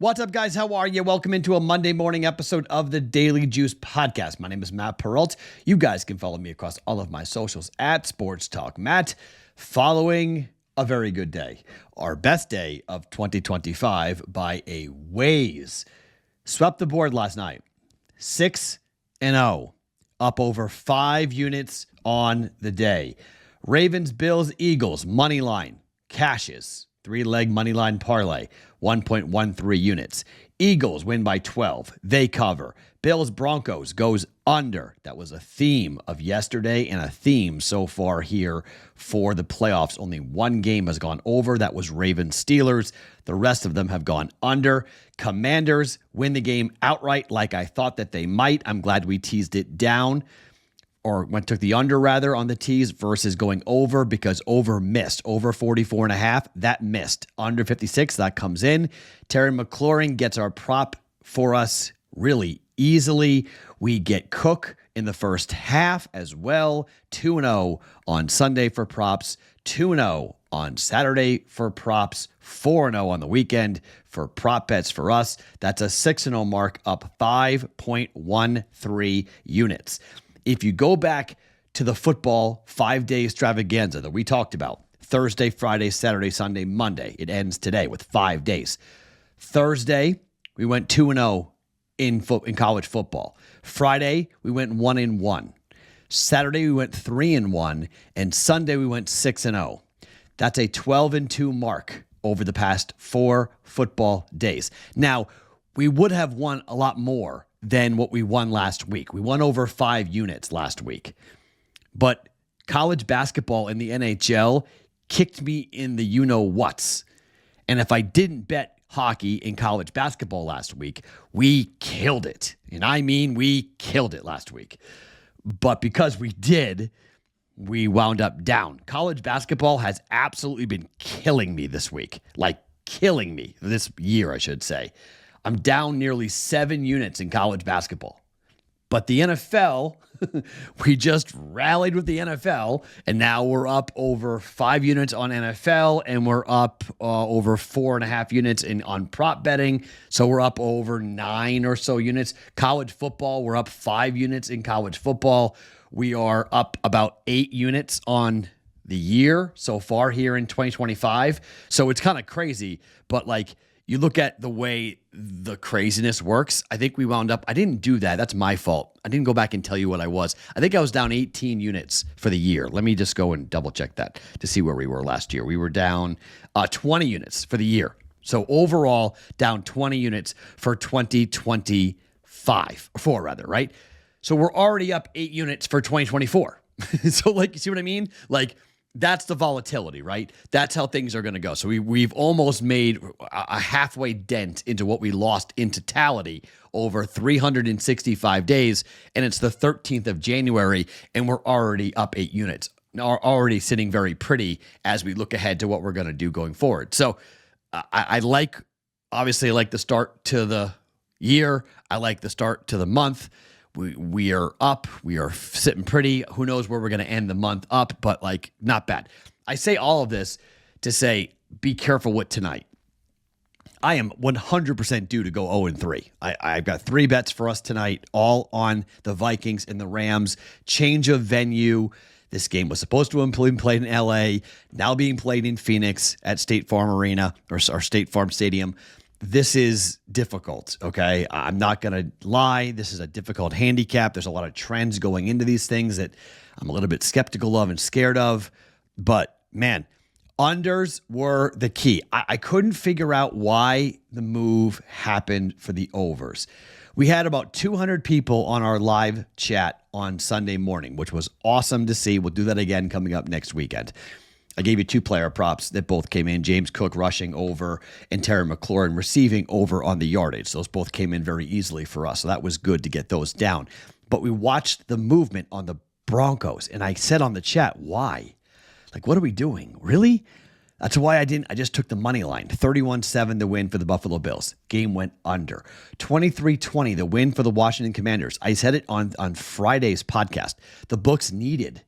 What's up, guys? How are you? Welcome into a Monday morning episode of the Daily Juice Podcast. My name is Matt Perrault. You guys can follow me across all of my socials at Sports Talk Matt. Following a very good day, our best day of 2025 by a ways. Swept the board last night, 6-0, up over 5 units on the day. Ravens, Bills, Eagles, money line, cashes. 3-leg money line parlay, 1.13 units. Eagles win by 12. They cover. Bills, Broncos goes under. That was a theme of yesterday and a theme so far here for the playoffs. Only one game has gone over. That was Ravens, Steelers. The rest of them have gone under. Commanders win the game outright like I thought that they might. I'm glad we teased it down. Or took the under rather on the tease versus going over because over missed. Over 44.5, that missed. Under 56, that comes in. Terry McLaurin gets our prop for us really easily. We get Cook in the first half as well. 2-0 on Sunday for props. 2-0 on Saturday for props. 4-0 on the weekend for prop bets for us. That's a 6-0 mark, up 5.13 units. If you go back to the football 5-day extravaganza that we talked about, Thursday, Friday, Saturday, Sunday, Monday, it ends today with 5 days. Thursday, we went 2-0 in college football. Friday, we went 1-1. Saturday, we went 3-1. And Sunday, we went 6-0. That's a 12-2 mark over the past 4 football days. Now, we would have won a lot more than what we won last week. We won over 5 units last week. But college basketball in the NHL kicked me in the you-know-whats. And if I didn't bet hockey in college basketball last week, we killed it. And I mean, we killed it last week. But because we did, we wound up down. College basketball has absolutely been killing me this week. Like, killing me this year, I should say. I'm down nearly 7 units in college basketball. But the NFL, we just rallied with the NFL, and now we're up over 5 units on NFL, and we're up over 4.5 units on prop betting. So we're up over 9 or so units. College football, we're up 5 units in college football. We are up about 8 units on the year so far here in 2025. So it's kind of crazy, but like, you look at the way the craziness works, I think we wound up, I didn't do that. That's my fault. I didn't go back and tell you what I was. I think I was down 18 units for the year. Let me just go and double check that to see where we were last year. We were down 20 units for the year. So overall, down 20 units for 2025, 4 rather, right? So we're already up 8 units for 2024. So like, you see what I mean? Like, that's the volatility, right? That's how things are going to go. So we've almost made a halfway dent into what we lost in totality over 365 days, and it's the 13th of January, and we're already up 8 units, already sitting very pretty as we look ahead to what we're going to do going forward. So I like the start to the year. I like the start to the month. We are up. We are sitting pretty. Who knows where we're going to end the month up, but like, not bad. I say all of this to say, be careful with tonight. I am 100% due to go 0-3. I've got 3 bets for us tonight, all on the Vikings and the Rams. Change of venue. This game was supposed to have been played in LA, now being played in Phoenix at State Farm Arena or State Farm Stadium. This is difficult, okay? I'm not going to lie. This is a difficult handicap. There's a lot of trends going into these things that I'm a little bit skeptical of and scared of. But, man, unders were the key. I couldn't figure out why the move happened for the overs. We had about 200 people on our live chat on Sunday morning, which was awesome to see. We'll do that again coming up next weekend. I gave you 2 player props that both came in. James Cook rushing over and Terry McLaurin receiving over on the yardage. Those both came in very easily for us. So that was good to get those down. But we watched the movement on the Broncos. And I said on the chat, why? Like, what are we doing? Really? That's why I just took the money line. 31-7 the win for the Buffalo Bills. Game went under. 23-20 the win for the Washington Commanders. I said it on Friday's podcast. The books needed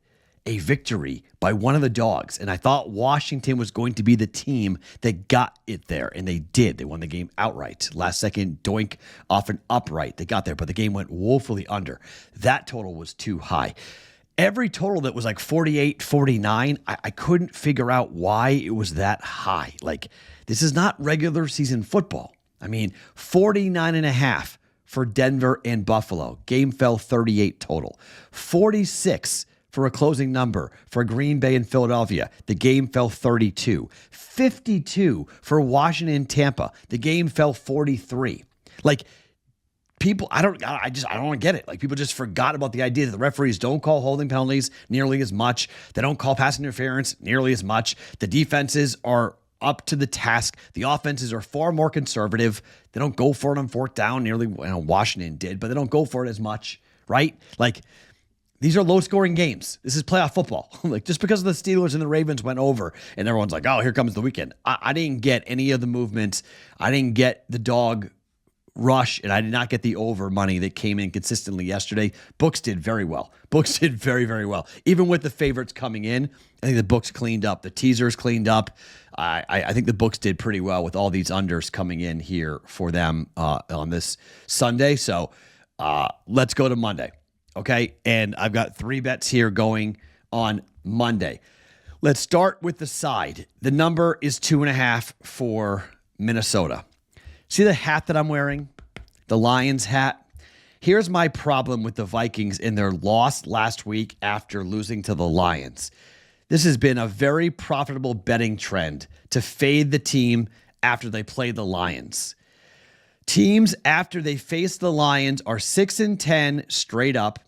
a victory by one of the dogs. And I thought Washington was going to be the team that got it there. And they did. They won the game outright. Last second, doink off an upright. They got there, but the game went woefully under. That total was too high. Every total that was like 48, 49, I couldn't figure out why it was that high. Like, this is not regular season football. I mean, 49.5 for Denver and Buffalo. Game fell 38 total. 46 for a closing number for Green Bay and Philadelphia. The game fell 32. 52 for Washington and Tampa. The game fell 43. Like, people, I don't want to get it. Like, people just forgot about the idea that the referees don't call holding penalties nearly as much. They don't call pass interference nearly as much. The defenses are up to the task. The offenses are far more conservative. They don't go for it on fourth down nearly. Washington did, but they don't go for it as much, right? Like, these are low-scoring games. This is playoff football. Like, just because the Steelers and the Ravens went over and everyone's like, oh, here comes the weekend. I didn't get any of the movements. I didn't get the dog rush, and I did not get the over money that came in consistently yesterday. Books did very well. Books did very, very well. Even with the favorites coming in, I think the books cleaned up. The teasers cleaned up. I think the books did pretty well with all these unders coming in here for them on this Sunday. So let's go to Monday, okay? And I've got 3 bets here going on Monday. Let's start with the side. The number is 2.5 for Minnesota. See the hat that I'm wearing? The Lions hat? Here's my problem with the Vikings in their loss last week after losing to the Lions. This has been a very profitable betting trend to fade the team after they play the Lions. Teams after they face the Lions are 6-10 straight up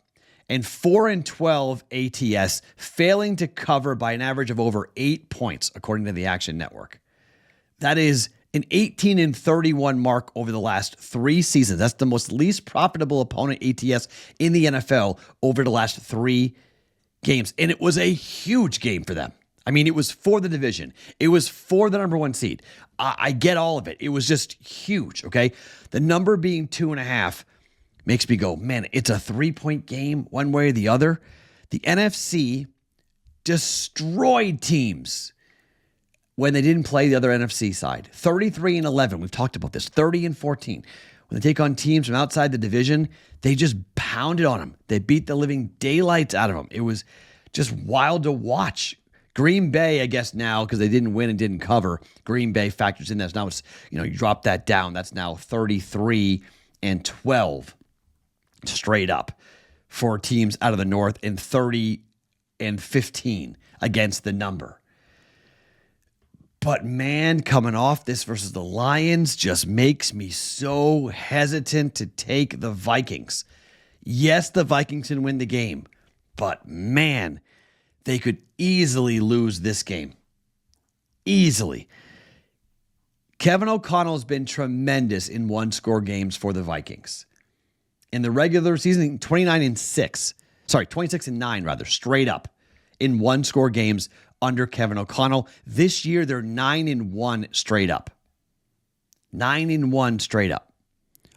and 4-12 ATS, failing to cover by an average of over 8 points, according to the Action Network. That is an 18-31 mark over the last 3 seasons. That's the most least profitable opponent ATS in the NFL over the last 3 games. And it was a huge game for them. I mean, it was for the division. It was for the number 1 seed. I get all of it. It was just huge, okay? The number being 2.5 makes me go, man, it's a 3-point game one way or the other. The NFC destroyed teams when they didn't play the other NFC side. 33-11. We've talked about this. 30-14. When they take on teams from outside the division, they just pounded on them. They beat the living daylights out of them. It was just wild to watch. Green Bay, I guess now, because they didn't win and didn't cover, Green Bay factors in that. So now it's, you drop that down. That's now 33-12 straight up for teams out of the North and 30-15 against the number. But man, coming off this versus the Lions just makes me so hesitant to take the Vikings. Yes, the Vikings can win the game, but man, they could easily lose this game. Easily. Kevin O'Connell has been tremendous in one-score games for the Vikings. In the regular season, 26-9 rather, straight up in one-score games under Kevin O'Connell. This year, they're 9-1 straight up. 9-1 straight up.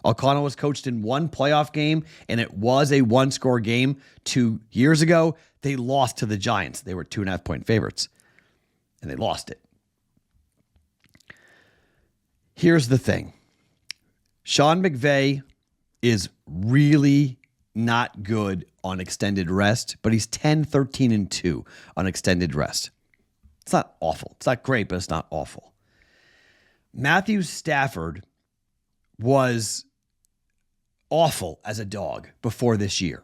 O'Connell was coached in 1 playoff game, and it was a one-score game 2 years ago. They lost to the Giants. They were 2.5-point favorites, and they lost it. Here's the thing. Sean McVay is really not good on extended rest, but he's 10-13-2 on extended rest. It's not awful. It's not great, but it's not awful. Matthew Stafford was awful as a dog before this year.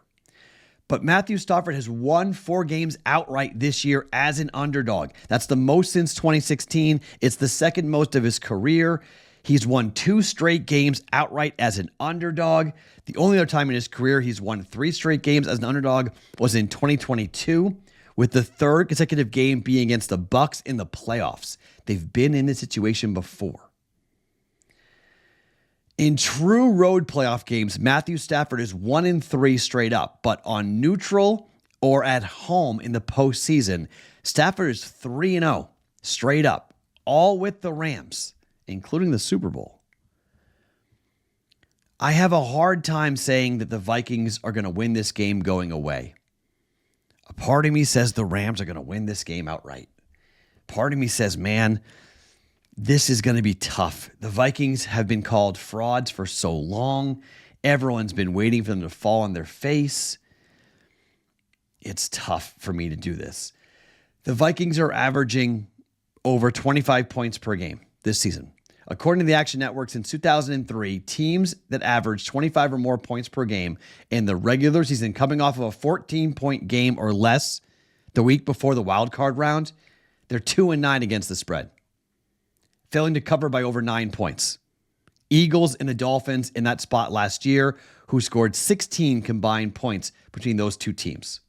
But Matthew Stafford has won 4 games outright this year as an underdog. That's the most since 2016. It's the second most of his career. He's won 2 straight games outright as an underdog. The only other time in his career he's won 3 straight games as an underdog was in 2022, with the 3rd consecutive game being against the Bucs in the playoffs. They've been in this situation before. In true road playoff games, Matthew Stafford is 1-3 straight up, but on neutral or at home in the postseason, Stafford is 3-0 straight up, all with the Rams, including the Super Bowl. I have a hard time saying that the Vikings are going to win this game going away. A part of me says the Rams are going to win this game outright. Part of me says, man, this is going to be tough. The Vikings have been called frauds for so long. Everyone's been waiting for them to fall on their face. It's tough for me to do this. The Vikings are averaging over 25 points per game this season. According to the Action Network, since 2003, teams that average 25 or more points per game in the regular season, coming off of a 14-point game or less the week before the wild card round, they're 2-9 against the spread, failing to cover by over 9 points. Eagles and the Dolphins in that spot last year, who scored 16 combined points between those two teams.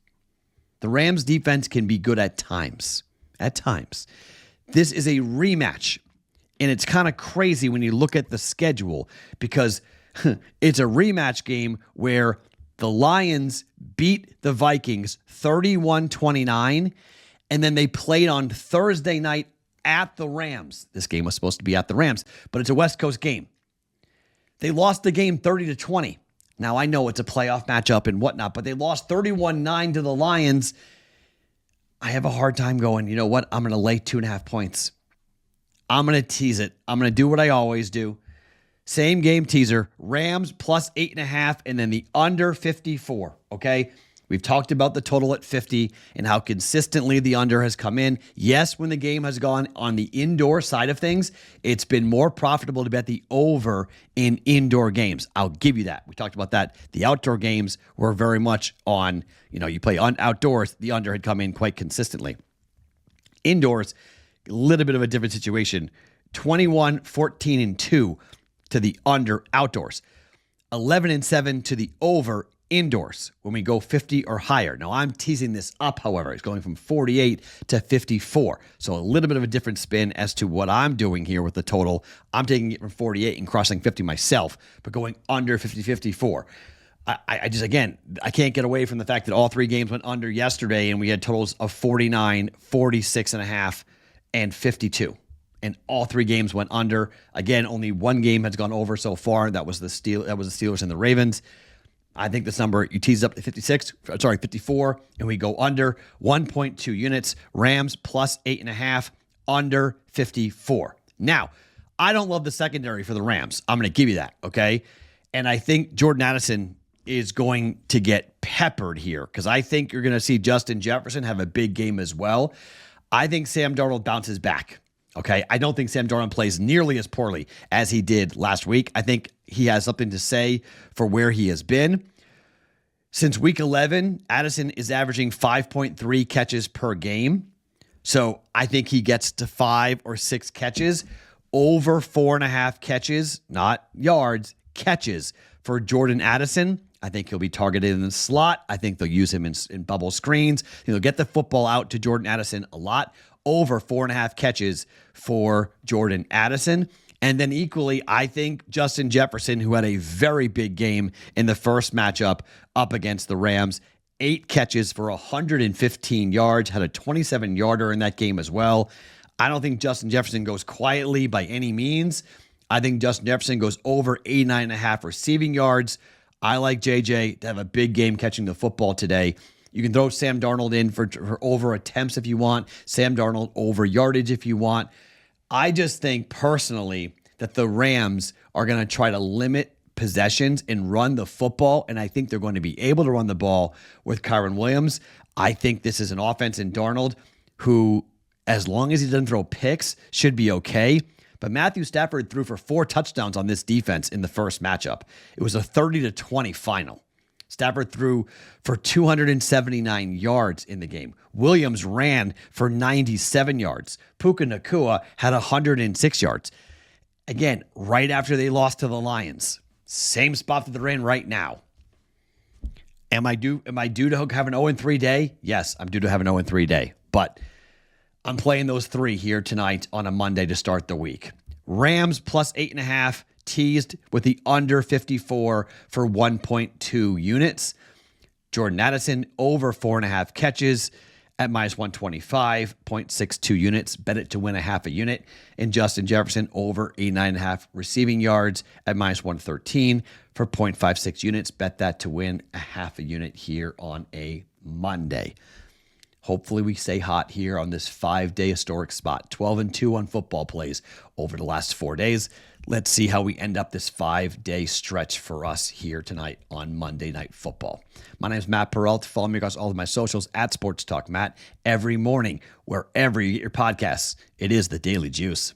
The Rams defense can be good at times. At times. This is a rematch. And it's kind of crazy when you look at the schedule because it's a rematch game where the Lions beat the Vikings 31-29, and then they played on Thursday night at the Rams. This game was supposed to be at the Rams, but it's a West Coast game. They lost the game 30-20. Now, I know it's a playoff matchup and whatnot, but they lost 31-9 to the Lions. I have a hard time going, you know what? I'm going to lay 2.5 points. I'm going to tease it. I'm going to do what I always do. Same game teaser, Rams plus 8.5, and then the under 54, okay? We've talked about the total at 50 and how consistently the under has come in. Yes, when the game has gone on the indoor side of things, it's been more profitable to bet the over in indoor games. I'll give you that. We talked about that. The outdoor games were very much on, you play outdoors, the under had come in quite consistently. Indoors, a little bit of a different situation. 21-14-2 to the under outdoors. 11-7 to the over indoors when we go 50 or higher. Now, I'm teasing this up, however. It's going from 48 to 54. So a little bit of a different spin as to what I'm doing here with the total. I'm taking it from 48 and crossing 50 myself, but going under 50-54. I can't get away from the fact that all three games went under yesterday, and we had totals of 49, 46.5, and 52. And all three games went under. Again, only one game has gone over so far. That was the Steelers and the Ravens. I think this number, you tease up to 54, and we go under 1.2 units. Rams plus 8.5, under 54. Now, I don't love the secondary for the Rams. I'm going to give you that, okay? And I think Jordan Addison is going to get peppered here because I think you're going to see Justin Jefferson have a big game as well. I think Sam Darnold bounces back. Okay, I don't think Sam Darnold plays nearly as poorly as he did last week. I think he has something to say for where he has been. Since week 11, Addison is averaging 5.3 catches per game. So I think he gets to 5 or 6 catches, over 4.5 catches, not yards, catches for Jordan Addison. I think he'll be targeted in the slot. I think they'll use him in bubble screens. They'll get the football out to Jordan Addison a lot. Over 4.5 catches for Jordan Addison. And then equally, I think Justin Jefferson, who had a very big game in the first matchup up against the Rams, 8 catches for 115 yards, had a 27-yarder in that game as well. I don't think Justin Jefferson goes quietly by any means. I think Justin Jefferson goes over 89.5 receiving yards. I like JJ to have a big game catching the football today. You can throw Sam Darnold in for over attempts if you want. Sam Darnold over yardage if you want. I just think personally that the Rams are going to try to limit possessions and run the football, and I think they're going to be able to run the ball with Kyren Williams. I think this is an offense in Darnold who, as long as he doesn't throw picks, should be okay. But Matthew Stafford threw for 4 touchdowns on this defense in the first matchup. It was a 30-20 final. Stafford threw for 279 yards in the game. Williams ran for 97 yards. Puka Nacua had 106 yards. Again, right after they lost to the Lions. Same spot that they're in right now. Am I due to have an 0-3 day? Yes, I'm due to have an 0-3 day. But I'm playing those 3 here tonight on a Monday to start the week. Rams plus 8.5. Teased with the under 54 for 1.2 units. Jordan Addison over 4.5 catches at minus 125.62 units. Bet it to win a half a unit. And Justin Jefferson over 89.5 receiving yards at minus 113 for 0.56 units. Bet that to win a half a unit here on a Monday. Hopefully we stay hot here on this 5-day historic spot. 12-2 on football plays over the last 4 days. Let's see how we end up this 5-day stretch for us here tonight on Monday Night Football. My name is Matt Perrault. Follow me across all of my socials at Sports Talk Matt every morning, wherever you get your podcasts. It is the Daily Juice.